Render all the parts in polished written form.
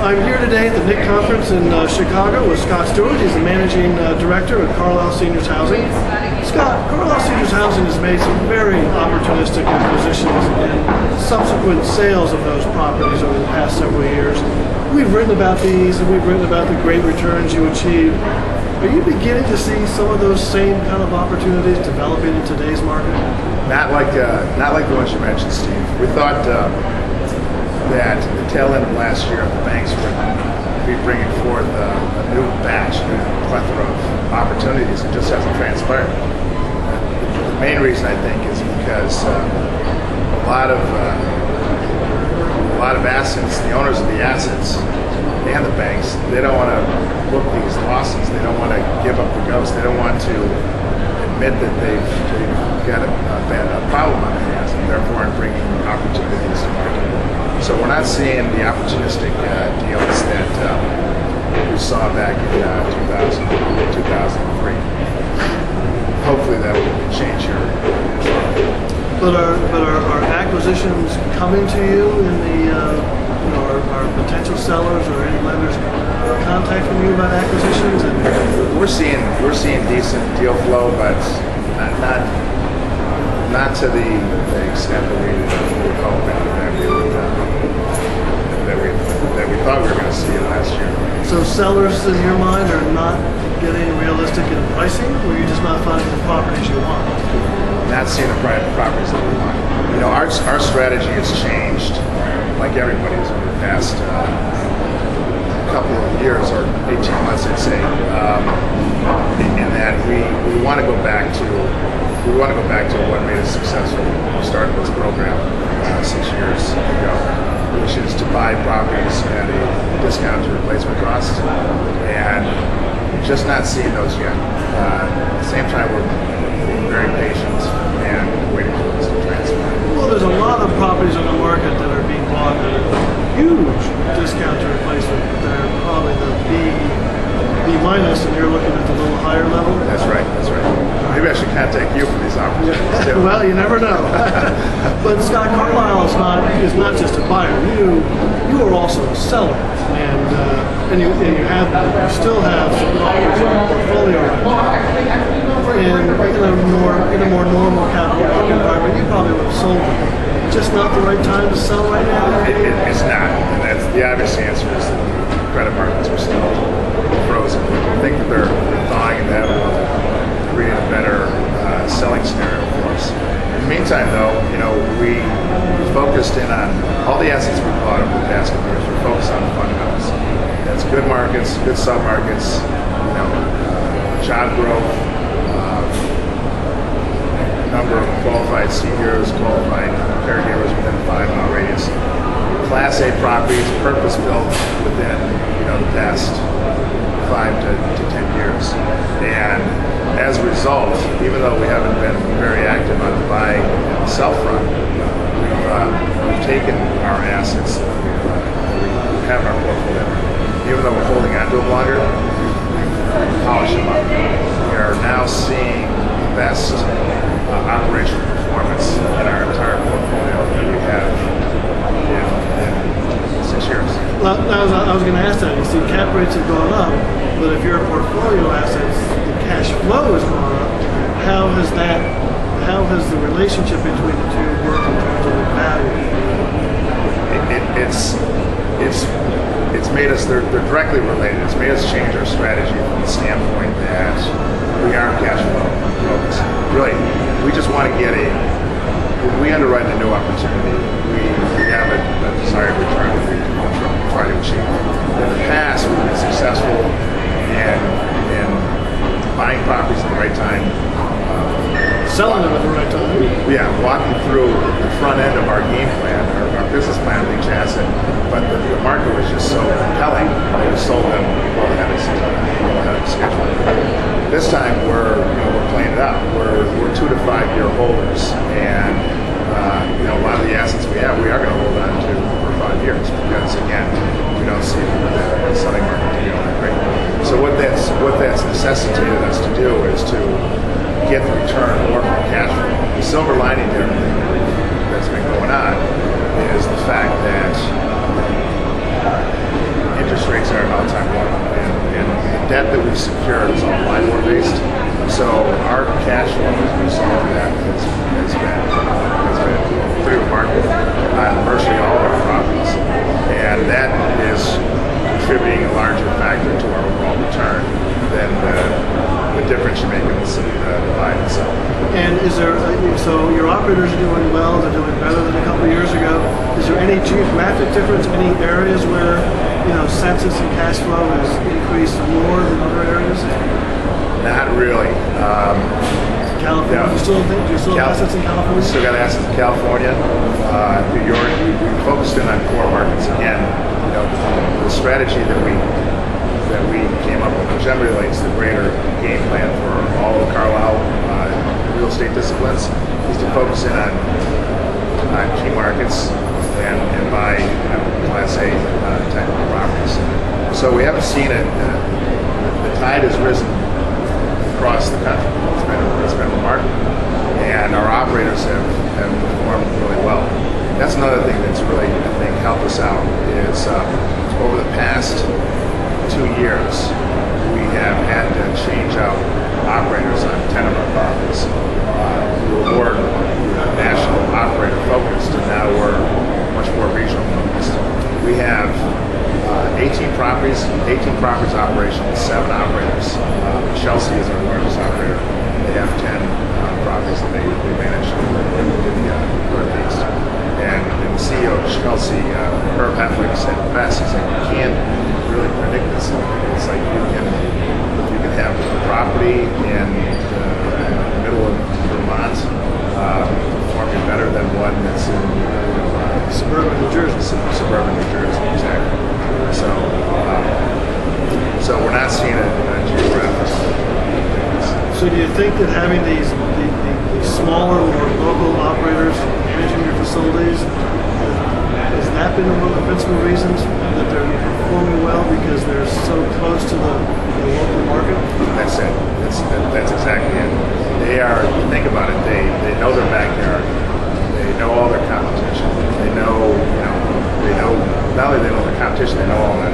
I'm here today at the NIC conference in Chicago with Scott Stewart. He's the managing director at Carlisle Seniors Housing. Scott, Carlisle Seniors Housing has made some very opportunistic acquisitions and subsequent sales of those properties over the past several years. We've written about these and we've written about the great returns you achieve. Are you beginning to see some of those same kind of opportunities developing in today's market? Not like the ones you mentioned, Steve. We thought that the tail end of last year, the banks would be bringing forth a new batch, a plethora of opportunities. It just hasn't transpired. The main reason, I think, is because a lot of assets, the owners of the assets and the banks, they don't want to book these losses. They don't want to give up the ghost. They don't want to admit that they've got a problem on their hands, and therefore are bringing opportunities to market. So we're not seeing the opportunistic deals that we saw back in 2003. Hopefully that will change here. But are acquisitions coming to you in the are potential sellers or any lenders contacting you about acquisitions? And we're seeing decent deal flow, but not to the extent that we would hope that we thought we were going to see it last year. So sellers in your mind are not getting realistic in pricing, or you're just not finding the properties you want? Not seeing the properties that we want. You know, our strategy has changed, like everybody's over the past couple of years or 18 months, I'd say, in that we want to go back to what made us successful. We started this program 6 years ago, which is to buy properties at a discount to replacement cost, and just not seeing those yet. At the same time, we're being very patient and waiting for this to transfer. Well, there's a lot of properties on the market that are being bought at a huge discount to replacement. They're probably the B minus, and you're looking at the little higher level. That's right. That's right. Maybe I should contact you for these opportunities too. Well, you never know. But Scott, Carlisle is not just a buyer. You are also a seller, and you still have some properties in your portfolio right now. And in a more normal capital market environment, you probably would have sold them. Just not the right time to sell right now. It's not, and that's the obvious answer is that the credit markets are still frozen. I think that they're thawing, and that will create a better selling scenario for us. In the meantime, though, we focused in on all the assets we bought over the past couple years. We're focused on the fundamentals. That's good markets, good sub-markets, job growth, number of qualified seniors, qualified caregivers within a 5-mile radius. Class A properties, purpose-built within the past 5 to 10 years. And as a result, even though we haven't been very active on the buy and sell front, we've taken our assets that we have in our portfolio. Even though we're holding on to them longer, we polish them up. We are now seeing the best operational performance in our entire portfolio that we have in 6 years. Well, I was going to ask that. You see, cap rates have gone up, but if your portfolio assets, the cash flow has gone up. How has the relationship between the two worked in terms of the value? It's made us. They're directly related. It's made us change our strategy from the standpoint that we are cash flow focused. Really, we just want to get when we underwrite a new opportunity, we have a desired return that we try to achieve. In the past, we've been successful in buying properties at the right time, selling them at the right time. Yeah, walking through the front end of our game plan, our business plan of each asset, but the market was just so compelling that we sold them well ahead of schedule. This time we're playing it out. We're 2 to 5 year holders, and a lot of the assets we have, we are going to hold on to for 5 years because again, we don't see the selling market to be all that great. So what that's necessitated us to do is to get the return more from cash flow. The silver lining to everything that's been going on is the fact that debt that we've secured is all LIBOR based. So our cash flow as a result of that has been pretty remarkable on virtually all of our properties. And that is contributing a larger factor to our overall return than the difference you make in the buy and sell. And is there, so your operators are doing well, they're doing better than a couple of years ago. Is there any geographic difference, any areas where, census and cash flow has increased more than other areas? Not really. California, Yeah. do you still have assets in California? We still got assets in California, New York. We focused in on core markets again. The strategy that we came up with, which emulates the greater game plan for all of Carlisle real estate disciplines, is to focus in on key markets and buy Class A type of properties. So we haven't seen it. The tide has risen across the country. It's been remarkable, and our operators have performed really well. That's another thing that's really, I think, helped us out is over the past 2 years, we have had to change out operators on 10 of our properties. We were national operator focused, and now we're much more regional focused. We have 18 properties operational, 7 operators. Chelsea is our largest operator. They have 10 properties that they manage in the Northeast. And the CEO of Chelsea, Herb Heffling, said best, he said, you can't really predict this. It's like you can have a property in the middle of Vermont performing better than one that's in Suburban New Jersey. Suburban New Jersey, exactly. So we're not seeing a geographic. So do you think that having these smaller, more local operators managing your facilities, has that been one of the principal reasons that they're performing well because they're so close to the local market? That's it. That's exactly it. They are, think about it, they know their backyard. They know all their competition. They know, not only they know their competition, they know all the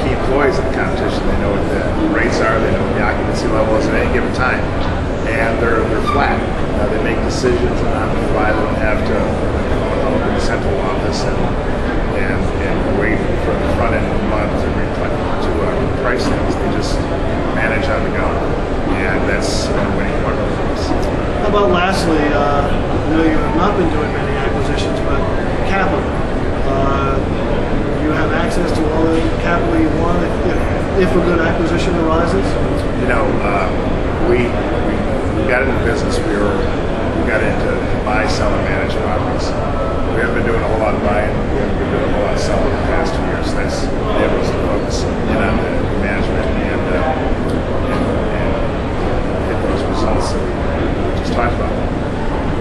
key employees of the competition. They know what the rates are. They know what the occupancy level is at any given time. And they're flat. They make decisions on the fly. They don't have to go up in the central office and wait for the front end of the month to price things. They just manage on the go. And that's a winning formula for us. How about lastly, I know you have not been doing many acquisitions, but capital. You have access to all the capital you want if a good acquisition arises? We got into business. We got into buy, sell, and manage properties. We haven't been doing a whole lot of buying. We haven't been doing a whole lot of selling in the past 2 years. That's enabled us to focus in on the management and get those results that we just talked about.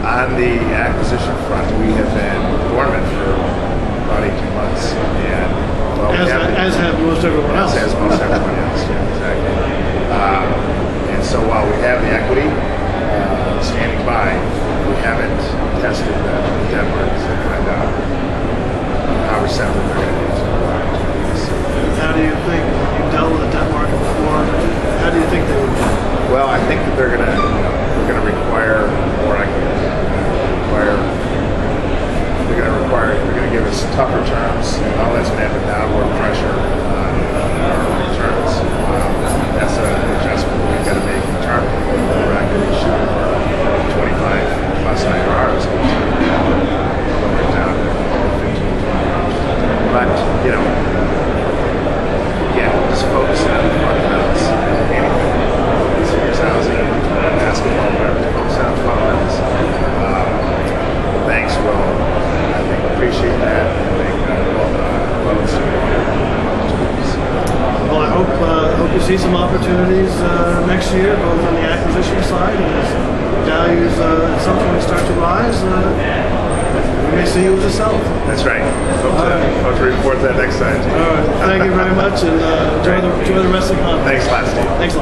On the acquisition front, we have been dormant for about 18 months. And as have most everyone else. As most everyone else, yeah, exactly. And so while we have the equity standing by, we haven't tested the debt markets to find out how receptive they're going to be to opportunities. How do you think, you've dealt with the debt market before, how do you think they would do? Well, I think that they're going to require more equity. They're going to give us tougher terms, and all that's going to have a downward pressure on our returns. That's an adjustment we've got to make internally. We're not going to be shooting for 25 plus IRRs. We're down to 15. But, again, just focusing on the fundamentals. Anything. Seniors housing, basketball, whatever. Focus on the fundamentals. The banks will, I think, appreciate that and make loans to opportunities. Well, I hope you see some opportunities next year, both on the acquisition side and as values at some point start to rise. We may see you with the seller. That's right. Hope to report that next time. All right. Thank you very much, and enjoy the rest of the conference. Thanks, Steve. Thanks a lot.